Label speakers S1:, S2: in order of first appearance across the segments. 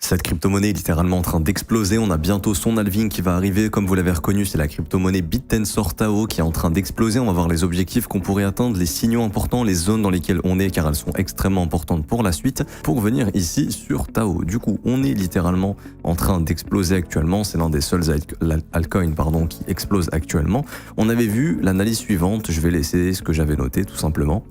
S1: Cette crypto-monnaie est littéralement en train d'exploser. On a bientôt son halving qui va arriver. Comme vous l'avez reconnu, c'est la crypto-monnaie BitTensor Tao qui est en train d'exploser. On va voir les objectifs qu'on pourrait atteindre, les signaux importants, les zones dans lesquelles on est, car elles sont extrêmement importantes pour la suite, pour venir ici sur Tao. Du coup, on est littéralement en train d'exploser actuellement. C'est l'un des seuls altcoins qui explose actuellement. On avait vu l'analyse suivante. Je vais laisser ce que j'avais noté tout simplement.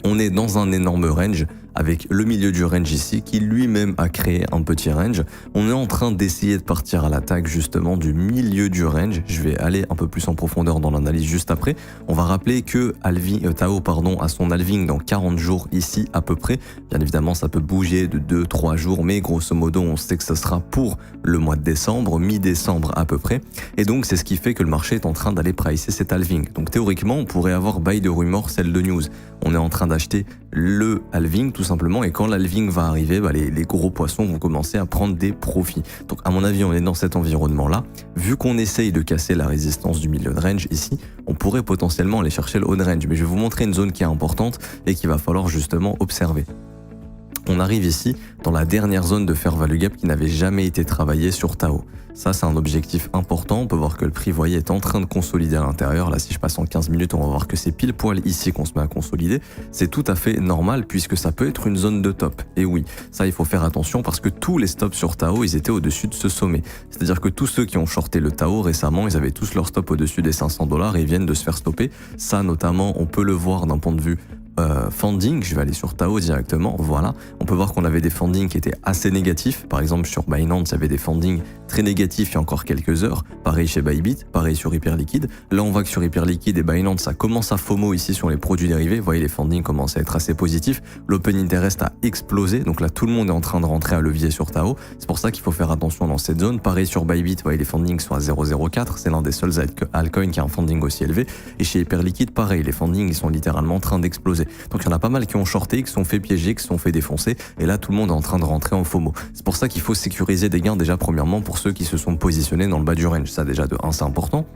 S1: On est dans un énorme range avec le milieu du range ici qui lui-même a créé un petit range. On est en train d'essayer de partir à l'attaque justement du milieu du range. Je vais aller un peu plus en profondeur dans l'analyse juste après. On va rappeler que Tao a son halving dans 40 jours ici à peu près. Bien évidemment, ça peut bouger de 2-3 jours, mais grosso modo, on sait que ce sera pour le mois de décembre, mi-décembre à peu près. Et donc, c'est ce qui fait que le marché est en train d'aller pricer cet halving. Donc théoriquement, on pourrait avoir buy de rumeur, sell de news. On est en train d'acheter le halving tout simplement, et quand l'halving va arriver, les gros poissons vont commencer à prendre des profits. Donc à mon avis, on est dans cet environnement-là. Vu qu'on essaye de casser la résistance du milieu de range ici, on pourrait potentiellement aller chercher le haut de range. Mais je vais vous montrer une zone qui est importante et qu'il va falloir justement observer. On arrive ici dans la dernière zone de fair value gap qui n'avait jamais été travaillée sur Tao. Ça, c'est un objectif important. On peut voir que le prix, vous voyez, est en train de consolider à l'intérieur. Là, si je passe en 15 minutes, on va voir que c'est pile poil ici qu'on se met à consolider. C'est tout à fait normal puisque ça peut être une zone de top. Et oui, ça, il faut faire attention parce que tous les stops sur Tao, ils étaient au-dessus de ce sommet. C'est-à-dire que tous ceux qui ont shorté le Tao récemment, ils avaient tous leur stop au-dessus des 500 $ et ils viennent de se faire stopper. Ça, notamment, on peut le voir d'un point de vue funding. Je vais aller sur Tao directement. Voilà, on peut voir qu'on avait des fundings qui étaient assez négatifs. Par exemple, sur Binance, il y avait des fundings très négatifs il y a encore quelques heures. Pareil chez Bybit, pareil sur Hyperliquid. Là, on voit que sur Hyperliquid et Binance, ça commence à FOMO ici sur les produits dérivés. Vous voyez, les fundings commencent à être assez positifs. L'open interest a explosé. Donc là, tout le monde est en train de rentrer à levier sur Tao. C'est pour ça qu'il faut faire attention dans cette zone. Pareil sur Bybit, vous voyez, les fundings sont à 0,04. C'est l'un des seuls altcoins qui a un funding aussi élevé. Et chez Hyperliquid, pareil, les fundings, ils sont littéralement en train d'exploser. Donc il y en a pas mal qui ont shorté, qui se sont fait piéger, qui se sont fait défoncer, et là tout le monde est en train de rentrer en FOMO. C'est pour ça qu'il faut sécuriser des gains déjà premièrement pour ceux qui se sont positionnés dans le bas du range. Ça déjà de 1 c'est important.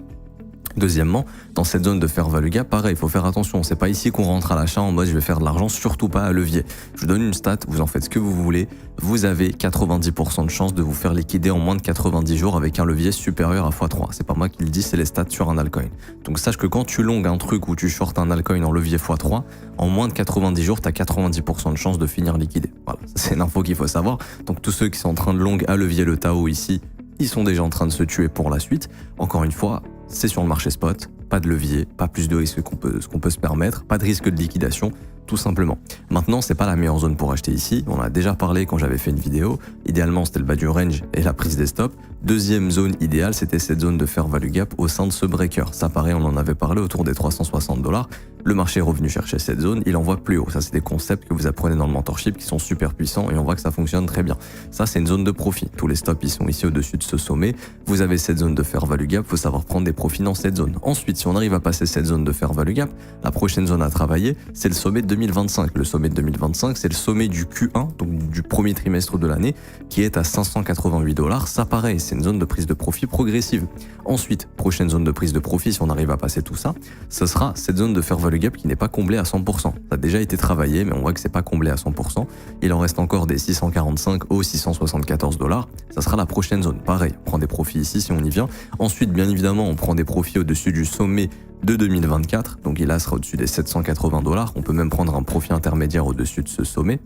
S1: Deuxièmement, dans cette zone de fair value gap, pareil, il faut faire attention. C'est pas ici qu'on rentre à l'achat en mode je vais faire de l'argent, surtout pas à levier. Je vous donne une stat, vous en faites ce que vous voulez. Vous avez 90% de chance de vous faire liquider en moins de 90 jours avec un levier supérieur à x3. C'est pas moi qui le dis, c'est les stats sur un altcoin. Donc sache que quand tu longues un truc ou tu shortes un altcoin en levier x3, en moins de 90 jours, tu as 90% de chance de finir liquidé. Voilà, c'est l'info qu'il faut savoir. Donc tous ceux qui sont en train de long à levier le Tao ici, ils sont déjà en train de se tuer pour la suite. Encore une fois, c'est sur le marché spot, pas de levier, pas plus de risque qu'on peut se permettre, pas de risque de liquidation, tout simplement. Maintenant, c'est pas la meilleure zone pour acheter ici. On en a déjà parlé quand j'avais fait une vidéo. Idéalement, c'était le bas du range et la prise des stops. Deuxième zone idéale, c'était cette zone de fair value gap au sein de ce breaker. Ça paraît, on en avait parlé autour des 360 $. Le marché est revenu chercher cette zone, il envoie plus haut. Ça, c'est des concepts que vous apprenez dans le mentorship qui sont super puissants et on voit que ça fonctionne très bien. Ça, c'est une zone de profit. Tous les stops, ils sont ici au-dessus de ce sommet. Vous avez cette zone de fair value gap, il faut savoir prendre des profits dans cette zone. Ensuite, si on arrive à passer cette zone de fair value gap, la prochaine zone à travailler, c'est le sommet de 2025. Le sommet de 2025, c'est le sommet du Q1, donc du premier trimestre de l'année, qui est à 588 $. Ça, pareil, c'est une zone de prise de profit progressive. Ensuite, prochaine zone de prise de profit, si on arrive à passer tout ça, ce sera cette zone de fair value gap qui n'est pas comblée à 100%. Ça a déjà été travaillé, mais on voit que c'est pas comblé à 100%. Il en reste encore des 645 aux 674 $. Ça sera la prochaine zone. Pareil, on prend des profits ici si on y vient. Ensuite, bien évidemment, on prend des profits au-dessus du sommet de 2024. Donc il sera au-dessus des 780 $. On peut même prendre un profit intermédiaire au-dessus de ce sommet.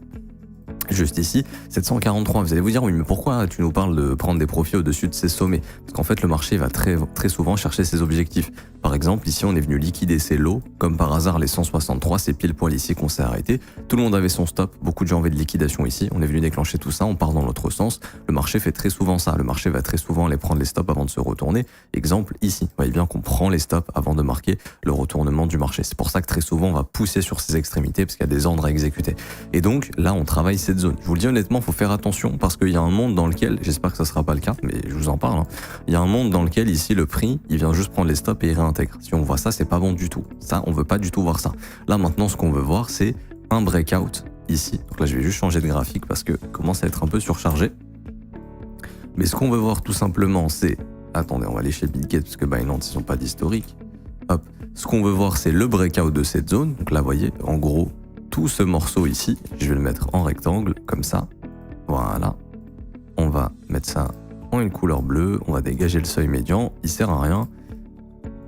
S1: Juste ici, 743. Vous allez vous dire, oui, mais pourquoi tu nous parles de prendre des profits au-dessus de ces sommets? Parce qu'en fait, le marché va très souvent chercher ses objectifs. Par exemple, ici, on est venu liquider ces lots. Comme par hasard, les 163, c'est pile poil ici qu'on s'est arrêté. Tout le monde avait son stop. Beaucoup de gens avaient de liquidation ici. On est venu déclencher tout ça. On part dans l'autre sens. Le marché fait très souvent ça. Le marché va très souvent aller prendre les stops avant de se retourner. Exemple, ici. Vous voyez bien qu'on prend les stops avant de marquer le retournement du marché. C'est pour ça que très souvent, on va pousser sur ces extrémités parce qu'il y a des ordres à exécuter. Et donc, là, on travaille cette zone. Je vous le dis honnêtement, il faut faire attention parce qu'il y a un monde dans lequel, j'espère que ça sera pas le cas, mais je vous en parle, il y a un monde dans lequel ici le prix, il vient juste prendre les stops et il réintègre. Si on voit ça, c'est pas bon du tout. Ça, on veut pas du tout voir ça. Là maintenant, ce qu'on veut voir, c'est un breakout ici. Donc là, je vais juste changer de graphique parce que commence à être un peu surchargé. Mais ce qu'on veut voir tout simplement, c'est, attendez, on va aller chez Bitget parce que Binance, ils n'ont pas d'historique. Hop, ce qu'on veut voir, c'est le breakout de cette zone. Donc là, vous voyez, en gros, tout ce morceau ici, je vais le mettre en rectangle, comme ça. Voilà. mettre ça en une couleur bleue, on va dégager le seuil médian, il sert à rien.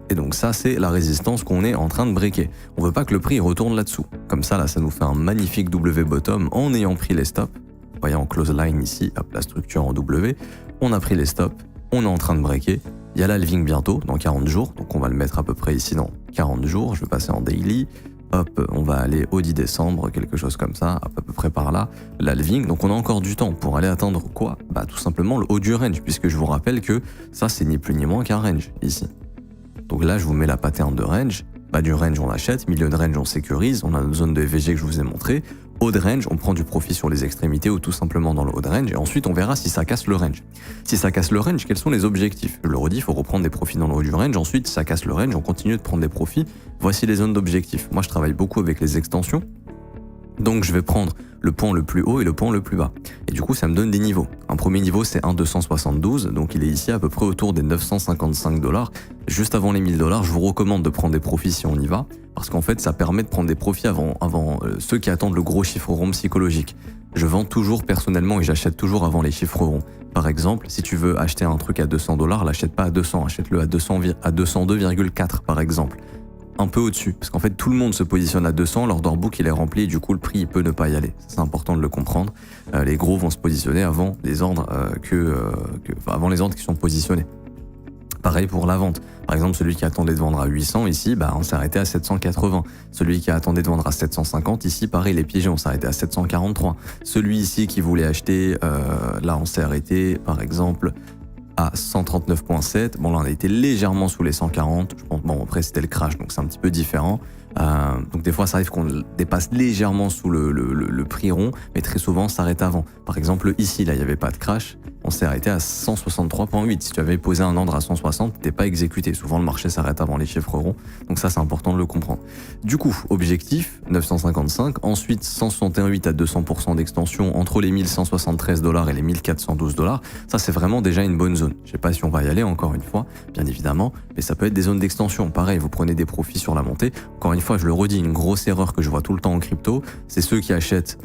S1: Et donc ça, c'est la résistance qu'on est en train de breaker. On veut pas que le prix retourne là-dessous. Comme ça, là, ça nous fait un magnifique W bottom en ayant pris les stops. Vous voyez en close line ici, hop, la structure en W. On a pris les stops, on est en train de breaker. Il y a l'halving bientôt, dans 40 jours. Donc on va le mettre à peu près ici dans 40 jours. Je vais passer en daily. Hop, on va aller au 10 décembre, quelque chose comme ça, hop, à peu près par là, l'halving. Donc on a encore du temps pour aller atteindre quoi? Bah tout simplement le haut du range, puisque je vous rappelle que ça, c'est ni plus ni moins qu'un range ici. Donc là, je vous mets la pattern de range. Bas du range, on achète. Milieu de range, on sécurise. On a notre zone de EVG que je vous ai montré. Haut de range, on prend du profit sur les extrémités ou tout simplement dans le haut de range. Et ensuite, on verra si ça casse le range. Si ça casse le range, quels sont les objectifs? Je le redis, il faut reprendre des profits dans le haut du range. Ensuite, si ça casse le range, on continue de prendre des profits. Voici les zones d'objectifs. Moi, je travaille beaucoup avec les extensions. Donc je vais prendre le point le plus haut et le point le plus bas. Et du coup, ça me donne des niveaux. Un premier niveau, c'est 1,272, donc il est ici à peu près autour des 955 $. Juste avant les 1000 $, je vous recommande de prendre des profits si on y va, parce qu'en fait, ça permet de prendre des profits avant ceux qui attendent le gros chiffre rond psychologique. Je vends toujours personnellement et j'achète toujours avant les chiffres ronds. Par exemple, si tu veux acheter un truc à 200 $, l'achète pas à 200, achète-le à 202,4 par exemple. Un peu au-dessus, parce qu'en fait tout le monde se positionne à 200, l'order book il est rempli et du coup le prix il peut ne pas y aller. C'est important de le comprendre. Les gros vont se positionner avant les ordres avant les ordres qui sont positionnés. Pareil pour la vente. Par exemple, celui qui attendait de vendre à 800 ici, bah on s'est arrêté à 780. Celui qui attendait de vendre à 750 ici, pareil, les piégés, on s'est arrêté à 743. Celui ici qui voulait acheter, là on s'est arrêté par exemple à 139,7. Bon, là, on a été légèrement sous les 140. Je pense, bon, après, c'était le crash, donc c'est un petit peu différent. Donc, des fois, ça arrive qu'on dépasse légèrement sous le prix rond, mais très souvent, ça s'arrête avant. Par exemple, ici, là, il n'y avait pas de crash. On s'est arrêté à 163,8. Si tu avais posé un ordre à 160, t'es pas exécuté. Souvent, le marché s'arrête avant les chiffres ronds. Donc ça, c'est important de le comprendre. Du coup, objectif, 955. Ensuite, 161,8 à 200% d'extension entre les 1173 $ et les 1412 $. Ça, c'est vraiment déjà une bonne zone. Je sais pas si on va y aller encore une fois, bien évidemment, mais ça peut être des zones d'extension. Pareil, vous prenez des profits sur la montée. Encore une fois, je le redis, une grosse erreur que je vois tout le temps en crypto, c'est ceux qui achètent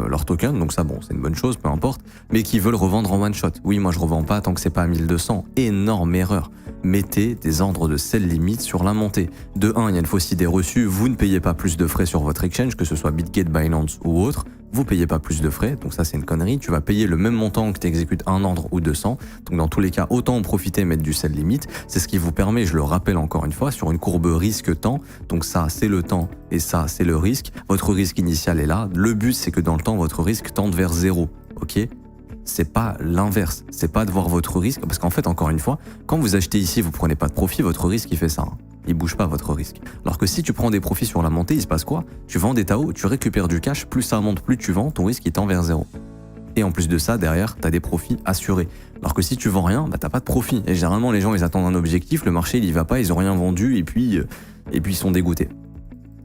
S1: leur token. Donc ça, bon, c'est une bonne chose, peu importe, mais qui veulent revendre en one shot. Oui, moi je revends pas tant que c'est pas à 1200. Énorme erreur. Mettez des ordres de sell limite sur la montée. De 1, il y a une fausse idée reçue, vous ne payez pas plus de frais sur votre exchange, que ce soit Bitgate, Binance ou autre. Vous payez pas plus de frais, donc ça c'est une connerie. Tu vas payer le même montant que tu exécutes un ordre ou 200. Donc dans tous les cas, autant en profiter et mettre du sell limite. C'est ce qui vous permet, je le rappelle encore une fois, sur une courbe risque-temps. Donc ça c'est le temps et ça c'est le risque. Votre risque initial est là. Le but c'est que dans le temps, votre risque tende vers 0. Ok ? C'est pas l'inverse, c'est pas de voir votre risque, parce qu'en fait, encore une fois, quand vous achetez ici, vous prenez pas de profit, votre risque il fait ça, hein. Il bouge pas votre risque. Alors que si tu prends des profits sur la montée, il se passe quoi? Tu vends des Tao, tu récupères du cash, plus ça monte, plus tu vends, ton risque il tend vers 0. Et en plus de ça, derrière, tu as des profits assurés. Alors que si tu vends rien, bah t'as pas de profit. Et généralement, les gens ils attendent un objectif, le marché il y va pas, ils ont rien vendu et puis ils sont dégoûtés.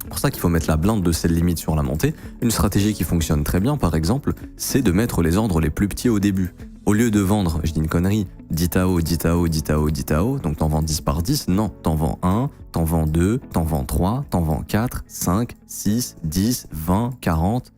S1: C'est pour ça qu'il faut mettre la blinde de sell limite sur la montée. Une stratégie qui fonctionne très bien, par exemple, c'est de mettre les ordres les plus petits au début. Au lieu de vendre, je dis une connerie, 10 Tao, 10 Tao, 10 Tao, 10 Tao, donc t'en vends 10 par 10, non, t'en vends 1, t'en vends 2, t'en vends 3, t'en vends 4, 5, 6, 10, 20, 40,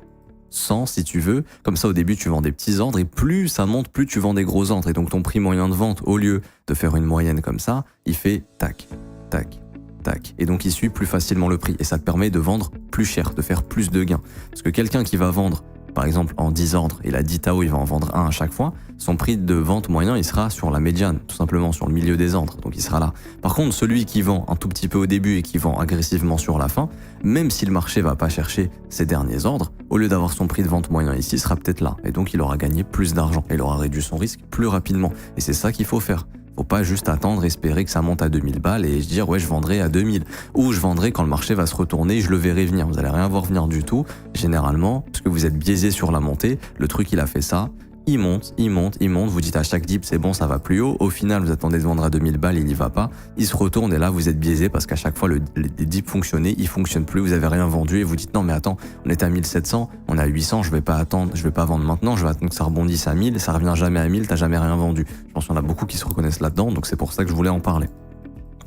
S1: 100 si tu veux. Comme ça, au début, tu vends des petits ordres et plus ça monte, plus tu vends des gros ordres. Et donc ton prix moyen de vente, au lieu de faire une moyenne comme ça, il fait tac, tac, tac. Et donc il suit plus facilement le prix. Et ça te permet de vendre plus cher, de faire plus de gains. Parce que quelqu'un qui va vendre, par exemple, en 10 ordres, et la 10 Tao, il va en vendre un à chaque fois, son prix de vente moyen, il sera sur la médiane, tout simplement sur le milieu des ordres, donc il sera là. Par contre, celui qui vend un tout petit peu au début et qui vend agressivement sur la fin, même si le marché va pas chercher ses derniers ordres, au lieu d'avoir son prix de vente moyen ici, il sera peut-être là. Et donc, il aura gagné plus d'argent, et il aura réduit son risque plus rapidement. Et c'est ça qu'il faut faire. Faut pas juste attendre, espérer que ça monte à 2000 balles et se dire ouais je vendrai à 2000 ou je vendrai quand le marché va se retourner, je le verrai venir. Vous allez rien voir venir du tout, généralement, parce que vous êtes biaisé sur la montée. Le truc il a fait ça, il monte, il monte, il monte, vous dites à chaque dip c'est bon ça va plus haut, au final vous attendez de vendre à 2000 balles, il n'y va pas, il se retourne et là vous êtes biaisé parce qu'à chaque fois les dips fonctionnaient, ils fonctionnent plus, vous avez rien vendu et vous dites non mais attends, on est à 1700, on est à 800, je vais pas attendre, je vais pas vendre maintenant, je vais attendre que ça rebondisse à 1000, ça revient jamais à 1000, t'as jamais rien vendu. Je pense qu'il y en a beaucoup qui se reconnaissent là-dedans, donc c'est pour ça que je voulais en parler.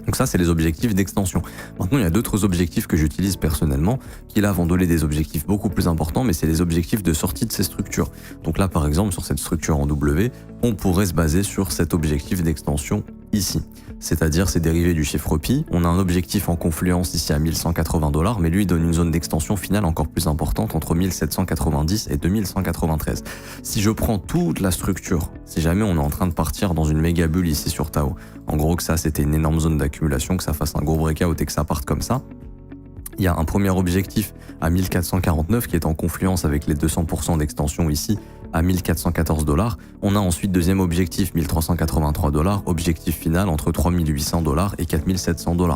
S1: Donc ça, c'est les objectifs d'extension. Maintenant, il y a d'autres objectifs que j'utilise personnellement, qui là vont donner des objectifs beaucoup plus importants, mais c'est les objectifs de sortie de ces structures. Donc là, par exemple, sur cette structure en W, on pourrait se baser sur cet objectif d'extension ici. C'est-à-dire ces dérivés du chiffre pi. On a un objectif en confluence ici à 1180 $, mais lui donne une zone d'extension finale encore plus importante entre 1790 et 2193. Si je prends toute la structure, si jamais on est en train de partir dans une méga bulle ici sur Tao, en gros que ça c'était une énorme zone d'accumulation, que ça fasse un gros breakout et que ça parte comme ça, il y a un premier objectif à 1449 qui est en confluence avec les 200% d'extension ici à 1414 $. On a ensuite deuxième objectif 1383 $, objectif final entre 3800 $ et 4700 $.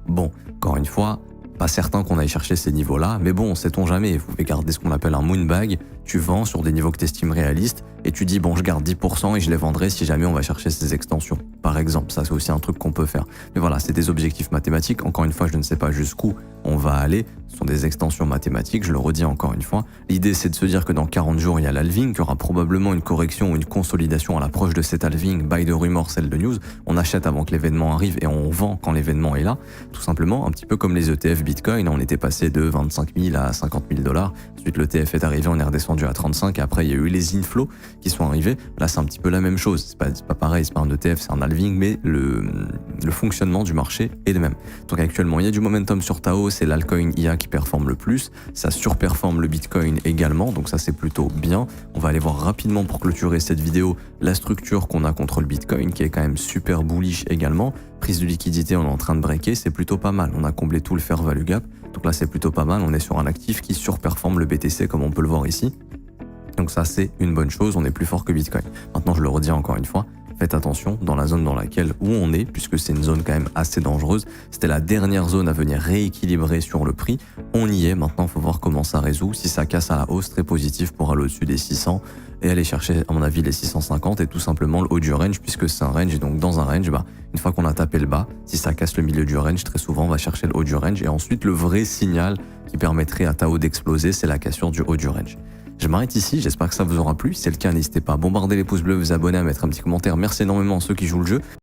S1: Bon, encore une fois, pas certain qu'on aille chercher ces niveaux-là, mais bon, sait-on jamais, vous pouvez garder ce qu'on appelle un moonbag, tu vends sur des niveaux que tu estimes réalistes, et tu dis bon je garde 10% et je les vendrai si jamais on va chercher ces extensions. Par exemple, ça c'est aussi un truc qu'on peut faire. Mais voilà, c'est des objectifs mathématiques, encore une fois je ne sais pas jusqu'où on va aller, ce sont des extensions mathématiques, je le redis encore une fois. L'idée c'est de se dire que dans 40 jours il y a l'halving, qu'il y aura probablement une correction ou une consolidation à l'approche de cet halving, buy the rumor, sell the news, on achète avant que l'événement arrive et on vend quand l'événement est là, tout simplement, un petit peu comme les ETF Bitcoin, on était passé de 25 000 à 50 000 $, ensuite l'ETF est arrivé, on est redescendu à 35 et après il y a eu les inflows qui sont arrivés, là c'est un petit peu la même chose, c'est pas pareil, c'est pas un ETF, c'est un halving, mais le fonctionnement du marché est le même. Donc actuellement il y a du momentum sur Tao, c'est l'altcoin IA qui performe le plus, ça surperforme le Bitcoin également, donc ça c'est plutôt bien. On va aller voir rapidement pour clôturer cette vidéo la structure qu'on a contre le Bitcoin qui est quand même super bullish également. Prise de liquidité, on est en train de breaker, c'est plutôt pas mal, on a comblé tout le fair value gap, donc là c'est plutôt pas mal, on est sur un actif qui surperforme le BTC comme on peut le voir ici. Donc ça c'est une bonne chose, on est plus fort que Bitcoin. Maintenant je le redis encore une fois, faites attention dans la zone dans laquelle où on est, puisque c'est une zone quand même assez dangereuse. C'était la dernière zone à venir rééquilibrer sur le prix. On y est, maintenant il faut voir comment ça résout. Si ça casse à la hausse, très positif pour aller au-dessus des 600 et aller chercher à mon avis les 650 et tout simplement le haut du range, puisque c'est un range, et donc dans un range, une fois qu'on a tapé le bas, si ça casse le milieu du range, très souvent on va chercher le haut du range et ensuite le vrai signal qui permettrait à Tao d'exploser, c'est la cassure du haut du range. Je m'arrête ici, j'espère que ça vous aura plu. Si c'est le cas, n'hésitez pas à bombarder les pouces bleus, vous abonner, à mettre un petit commentaire. Merci énormément à ceux qui jouent le jeu.